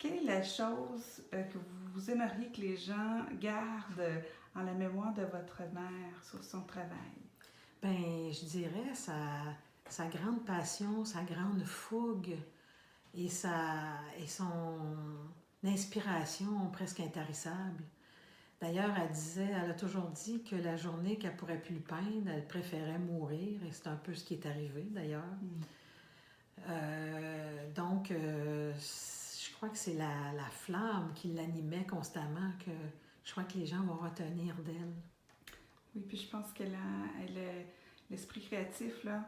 Quelle est la chose que vous aimeriez que les gens gardent en la mémoire de votre mère sur son travail? Ben, je dirais sa grande passion, sa grande fougue et son inspiration presque intarissable. D'ailleurs, elle a toujours dit que la journée qu'elle pourrait plus le peindre, elle préférait mourir, et c'est un peu ce qui est arrivé d'ailleurs. Je crois que c'est la flamme qui l'animait constamment que je crois que les gens vont retenir d'elle. Oui, puis je pense qu'elle a, l'esprit créatif, là,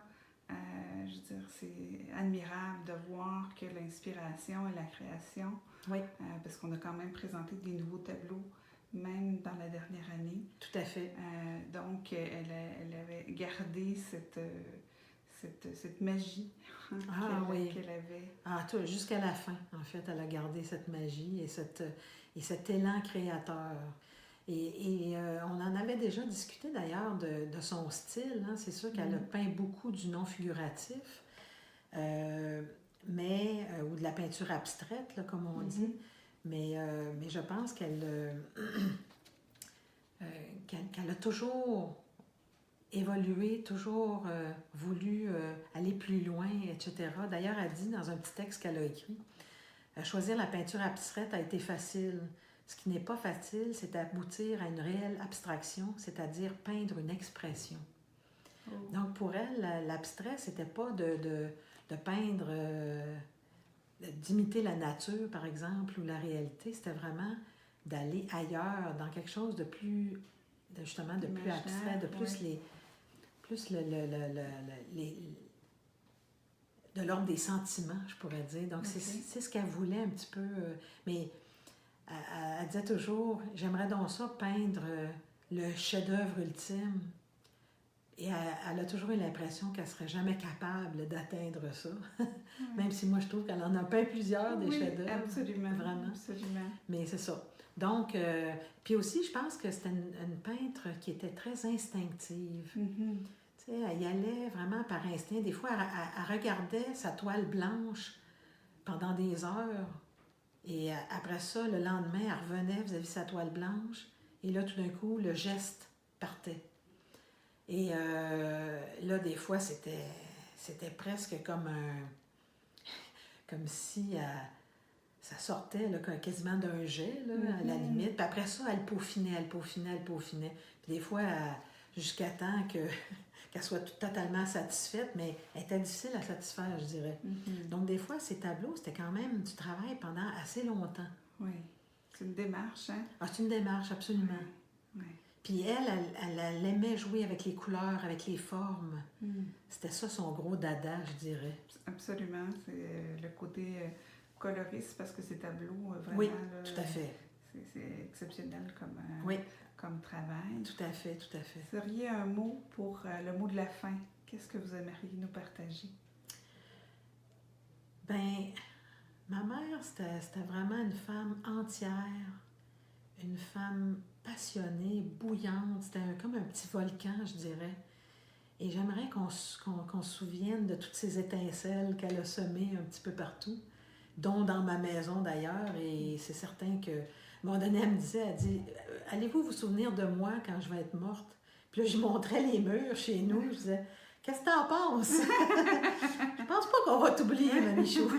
je veux dire, c'est admirable de voir que l'inspiration et la création, Oui, parce qu'on a quand même présenté des nouveaux tableaux, même dans la dernière année. tout à fait. Donc, elle avait gardé cette magie qu'elle avait. Jusqu'à la fin, en fait, elle a gardé cette magie et cet élan créateur. On en avait déjà discuté d'ailleurs de son style. Hein. C'est sûr qu'elle a peint beaucoup du non figuratif, ou de la peinture abstraite, là, comme on dit. Mais je pense qu'elle a toujours évolué, toujours voulu aller plus loin, etc. D'ailleurs, elle dit dans un petit texte qu'elle a écrit, choisir la peinture abstraite a été facile. Ce qui n'est pas facile, c'est d'aboutir à une réelle abstraction, c'est-à-dire peindre une expression. Oh. Donc pour elle, l'abstrait, c'était pas de peindre, d'imiter la nature, par exemple, ou la réalité, c'était vraiment d'aller ailleurs, dans quelque chose de plus, justement, de plus abstrait, de plus de l'ordre des sentiments, je pourrais dire. Donc c'est ce qu'elle voulait un petit peu, mais elle disait toujours, j'aimerais donc ça peindre le chef-d'œuvre ultime. Et elle a toujours eu l'impression qu'elle ne serait jamais capable d'atteindre ça. Même si moi, je trouve qu'elle en a peint plusieurs des chefs-d'œuvre. Absolument. Vraiment. Absolument. Mais c'est ça. Donc, puis aussi, je pense que c'était une peintre qui était très instinctive. Tu sais, elle y allait vraiment par instinct. Des fois, elle regardait sa toile blanche pendant des heures. Et après ça, le lendemain, elle revenait vis-à-vis sa toile blanche. Et là, tout d'un coup, le geste partait. Et là, des fois, c'était presque comme si ça sortait là, quasiment d'un jet, là, à la limite. Puis après ça, elle peaufinait. Puis des fois, jusqu'à temps qu'elle soit totalement satisfaite, mais elle était difficile à satisfaire, je dirais. Donc, des fois, ces tableaux, c'était quand même du travail pendant assez longtemps. Oui. C'est une démarche, hein? Ah, c'est une démarche, absolument. Oui. Puis elle aimait jouer avec les couleurs, avec les formes. C'était ça son gros dada, je dirais. Absolument. C'est le côté coloriste, parce que ces tableaux, vraiment... Oui, là, tout à fait. C'est exceptionnel oui. comme travail. Tout à fait, tout à fait. Vous auriez un mot pour le mot de la fin? Qu'est-ce que vous aimeriez nous partager? Ben, ma mère, c'était vraiment une femme entière, une femme passionnée, bouillante. C'était comme un petit volcan, je dirais. Et j'aimerais qu'on se souvienne de toutes ces étincelles qu'elle a semées un petit peu partout, dont dans ma maison d'ailleurs. Et c'est certain que, à un moment donné, elle me disait, elle dit, allez-vous vous souvenir de moi quand je vais être morte? Puis là, je montrais les murs chez nous, je disais, qu'est-ce que t'en penses? Je pense pas qu'on va t'oublier, Mamichou.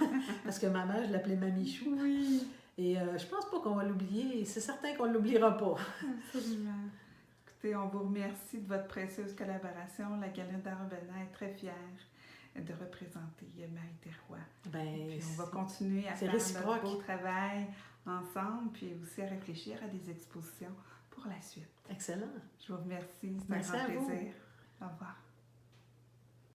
Parce que ma mère, je l'appelais Mamichou. Oui. Et je pense pas qu'on va l'oublier. Et c'est certain qu'on ne l'oubliera pas. Absolument. Écoutez, on vous remercie de votre précieuse collaboration. La Galerie d'art Benin est très fière de représenter Marie Terroir. Puis on va continuer à faire notre beau travail ensemble, puis aussi à réfléchir à des expositions pour la suite. Excellent. Je vous remercie. C'est un grand plaisir. Au revoir.